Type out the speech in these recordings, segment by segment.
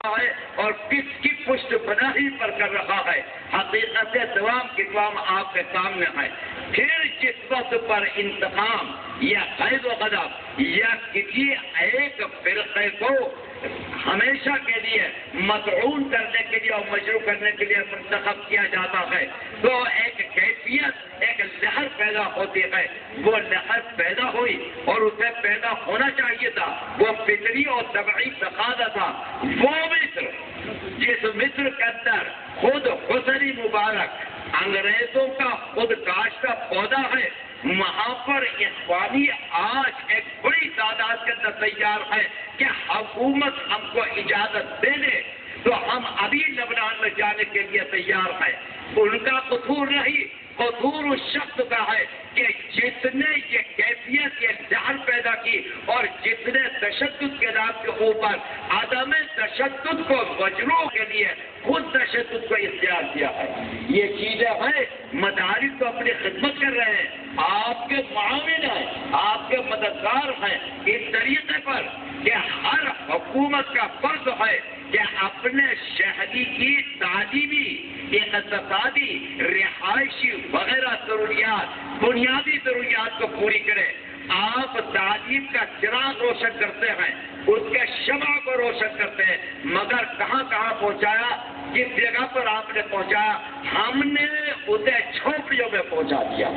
ہے اور کس کی پشت پناہی پر کر رہا ہے، حقیقت تمام کی تمام آپ کے سامنے ہے۔ پھر جس وقت پر انتقام یا غیظ و غضب یا کسی ایک فرقے کو ہمیشہ کے لیے مطعون کرنے کے لیے اور مجروح کرنے کے لیے منتخب کیا جاتا ہے تو ایک کیفیت، ایک لہر پیدا ہوتی ہے۔ وہ لہر پیدا ہوئی اور اسے پیدا ہونا چاہیے تھا، وہ فطری اور طبعی تقاضا تھا۔ وہ مصر جس مصر کے اندر خود حسنی مبارک انگریزوں کا خود کاشتہ پودا ہے، وہاں پر اخوانی آج ایک بڑی تعداد کے اندر تیار ہے کہ حکومت ہم کو اجازت دے دے تو ہم ابھی لبنان میں جانے کے لیے تیار ہیں۔ ان کا قصور نہیں، قصور اس شخص کا ہے کہ جس نے یہ کیفیت، یہ جہل پیدا کی اور جس نے تشدد کے نام کے اوپر عدم تشدد کو مجروح کے لیے خود تشدد کو اختیار کیا ہے۔ یہ چیزیں ہیں، مدارس تو اپنی خدمت کر رہے ہیں، آپ کے معاون ہیں، آپ کے مددگار ہیں، اس طریقے پر کہ ہر حکومت کا فرض ہے کہ اپنے شہری کی تعلیمی، اقتصادی، رہائشی وغیرہ ضروریات، بنیادی ضروریات کو پوری کرے۔ آپ تعلیم کا چراغ روشن کرتے ہیں، اس کے شمع کو روشن کرتے ہیں، مگر کہاں کہاں پہنچایا، کس جگہ پر آپ نے پہنچایا؟ ہم نے اسے جھونپڑیوں میں پہنچا دیا،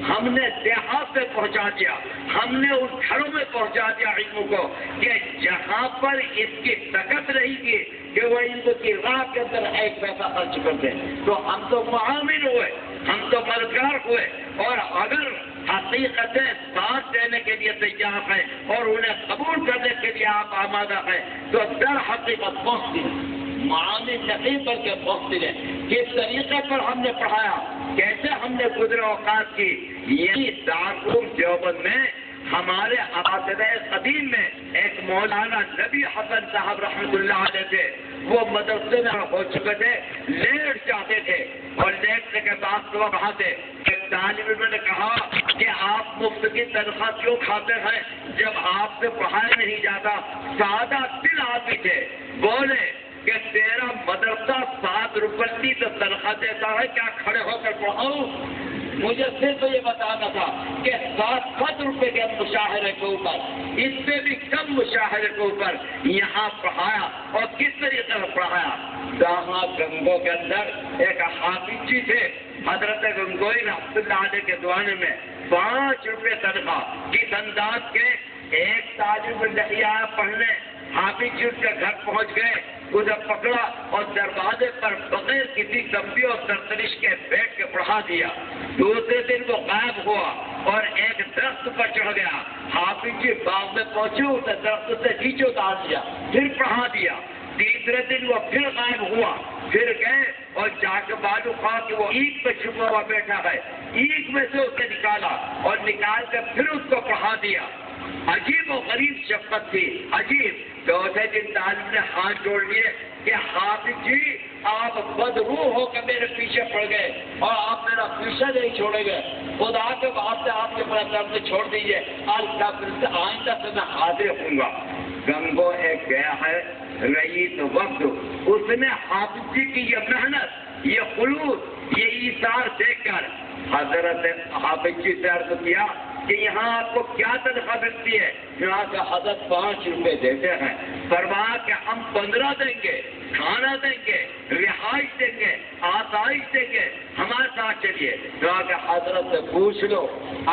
ہم نے دیہات میں پہنچا دیا، ہم نے اس گھروں میں پہنچا دیا علم کو کہ جہاں پر اس کی طاقت رہے گی کہ وہ علم کی راہ کے اندر ایک پیسہ خرچ کر دیں۔ تو ہم تو معاون ہوئے، ہم تو مددگار ہوئے، اور اگر حقیقتیں ساتھ دینے کے لیے تیار ہیں اور انہیں قبول کرنے کے لیے آپ آمادہ ہیں تو در حقیقت محسن معاون نہیں بلکہ محسن ہے۔ کس طریقے پر ہم نے پڑھایا، کیسے ہم نے گزرے اوقات کی، یہی دارالعلوم دیوبند میں ہمارے اساتذہ قدیم میں ایک مولانا نبی حسن صاحب رحمۃ اللہ علیہ تھے۔ وہ مدرسے میں ہو چکے تھے، لیٹ جاتے تھے اور لیٹنے کے بعد صبح پڑھاتے۔ ایک طالب علم نے کہا کہ آپ مفت کی تنخواہ کیوں کھاتے ہیں جب آپ سے پڑھایا نہیں جاتا؟ سادہ دل آدمی تھے، بولے کہ تیرا مدرسہ 7 روپے تو تنخواہ دیتا ہے، کیا کھڑے ہو کر پڑھاؤں؟ مجھے صرف یہ بتانا تھا کہ 7 روپے کے مشاہرے کے اوپر، اس سے بھی کم مشاہرے کے اوپر یہاں پڑھایا اور کس طریقے سے پڑھایا۔ جہاں گنگو کے اندر ایک حافظ جی تھے، حضرت گنگوئی رحمۃ اللہ علیہ کے زمانے میں 5 روپے تنخواہ، کس انداز کے ایک طالب نہیں آیا پڑھنے، حافظ جی اس کے گھر پہنچ گئے، اسے پکڑا اور دروازے پر بغیر کسی تمبی اور سرسرش کے بیٹھ کے پڑھا دیا۔ دوسرے دن وہ غائب ہوا اور ایک درخت پر چڑھ گیا۔ حافظ جی باغ میں پہنچے، اسے درخت سے نیچے اتار دیا، پھر پڑھا دیا۔ تیسرے دن وہ پھر غائب ہوا، پھر گئے اور جا کے معلوم ہوا کہ وہ اینٹ پہ چھپا ہوا بیٹھا ہے۔ اینٹ میں سے اسے نکالا اور نکال کر پھر اس کو پڑھا دیا۔ عجیب و غریب شفقت تھی، عجیب۔ چوتھے دن طالب نے ہاتھ جوڑ لیے کہ حافظ جی آپ بدروح ہو کے میرے پیچھے پڑ گئے اور آپ میرا پیچھے نہیں چھوڑے گئے، خدا کے واسطے آپ کے بڑا درد چھوڑ دیجیے، آئندہ سے میں حاضر ہوں گا۔ گنگو ایک گیا ہے رئیس وقت، اس نے حافظ جی کی یہ محنت، یہ خلوص، یہ ایثار دیکھ کر حضرت حافظ جی سے عرض کیا کہ یہاں آپ کو کیا تنخواہ ملتی ہے؟ یہاں کا حضرت 5 روپے دیتے ہیں۔ فرمایا کہ ہم 15 دیں گے، کھانا دیں گے، رہائش دیں گے، آسائش دیں گے، ہمارے ساتھ چلیے۔ یہاں کے حضرت سے پوچھ لو،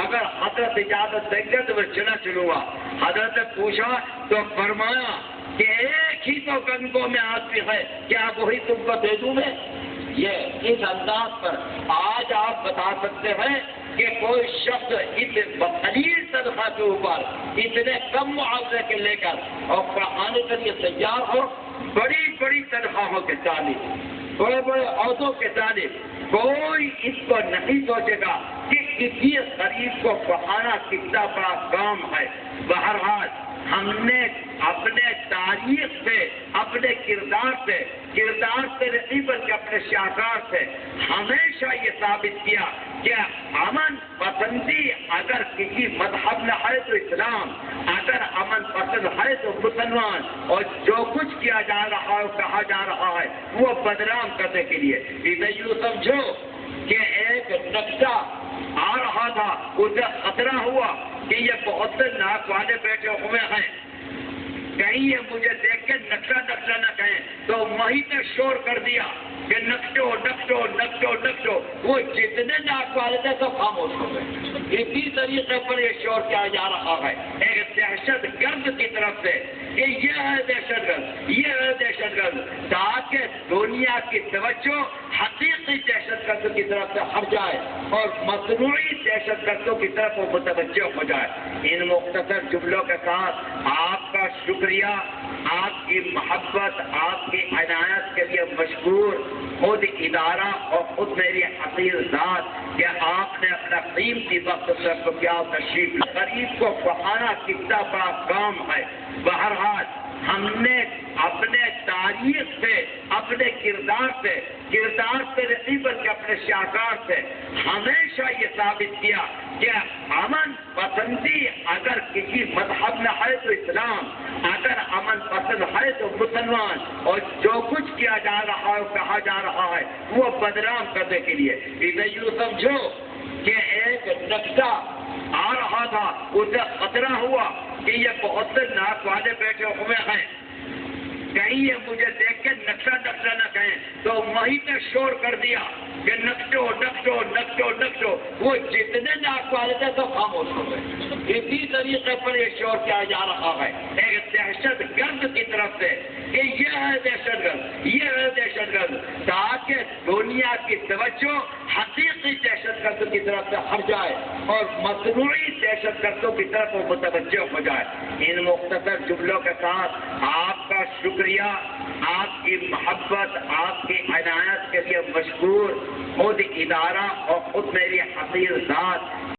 اگر حضرت اجازت دیں گے تو میں چلوں گا۔ حضرت نے پوچھا تو فرمایا کہ ایک ہی تو گنگو میں آدمی ہے، کیا وہی تم کو دے دوں میں؟ یہ اس انداز پر آج آپ بتا سکتے ہیں کہ کوئی شخص اس بخلیل تنخواہ کے اوپر اتنے کم معاوضے کے لے کر اور پڑھانے کے لیے تیار ہو، بڑی بڑی تنخواہوں کے طالب، بڑے بڑے عہدوں کے طالب، کوئی اس کو نہیں سوچے گا کہ کسی غریب کو پڑھانا کتنا بڑا کام ہے۔ بہرحال ہم نے اپنے تاریخ سے، اپنے کردار سے نہیں بلکہ اپنے شاہکار سے ہمیشہ یہ ثابت کیا کہ امن پسندی اگر کسی مذہب میں ہے تو اسلام، اگر امن پسند ہے تو مسلمان، اور جو کچھ کیا جا رہا ہے کہا جا رہا ہے وہ بدنام کرنے کے لیے. اسے یوں سمجھو کہ ایک نقشہ آ رہا تھا، اسے خطرہ ہوا کہ یہ بہت سے ناک والے بیٹھے ہوئے ہیں، کہیں یہ مجھے دیکھ کے نقشہ نہ کہیں، تو وہیں نے شور کر دیا کہ نقشو نقشو نقشو نقشو. وہ جتنے ناک والے تھے سب خاموش ہو گئے. اسی طریقے پر یہ شور کیا جا رہا ہے ایک دہشت گرد کی طرف سے کہ یہ ہے دہشت گرد، یہ ہے دہشت گرد، تاکہ دنیا کی توجہ حقیقی دہشت گردوں کی طرف سے ہٹ جائے اور مصنوعی دہشت گردوں کی طرف وہ متوجہ ہو جائے. ان مختصر جملوں کے ساتھ آپ کا شکریہ، آپ کی محبت، آپ کی عنایت کے لیے مشکور، خود ادارہ اور خود میری حقیر ذات کہ آپ نے اپنا قیمتی وقت سے کیا تشریف غریب کو پڑھانا کتنا بڑا کام ہے. بہرحال ہم نے اپنے تاریخ سے، اپنے کردار سے نہیں بلکہ اپنے شاہکار سے ہمیشہ یہ ثابت کیا کہ امن پسندی اگر کسی مذہب میں ہے تو اسلام، اگر امن پسند ہے تو مسلمان، اور جو کچھ کیا جا رہا ہے کہا جا رہا ہے وہ بدنام کرنے کے لیے. اسے یوں سمجھو کہ ایک نقشہ آ رہا تھا، اسے خطرہ ہوا کہ یہ بہت سے ناک والے بیٹھے ہوئے ہیں، کہیں یہ مجھے دیکھ کے نقشہ نہ کہیں، تو وہیں نے شور کر دیا کہ نقشو نقشو نقشو نقشو. وہ جتنے ناک والے تھے سب خاموش ہو گئے. اسی طریقے پر یہ شور کیا جا رہا ہے ایک دہشت گرد کی طرف سے کہ یہ ہے دہشت گرد، یہ ہے دہشت گرد، تاکہ دنیا کی توجہ حقیقی دہشت گردوں کی طرف سے ہٹ جائے اور مصنوعی دہشت گردوں کی طرف وہ متوجہ ہو جائے. ان مختصر جملوں کے ساتھ آپ کا شکریہ، آپ کی محبت، آپ کی عنایت کے لیے مشکور، خود ادارہ اور خود میری حقیر ذات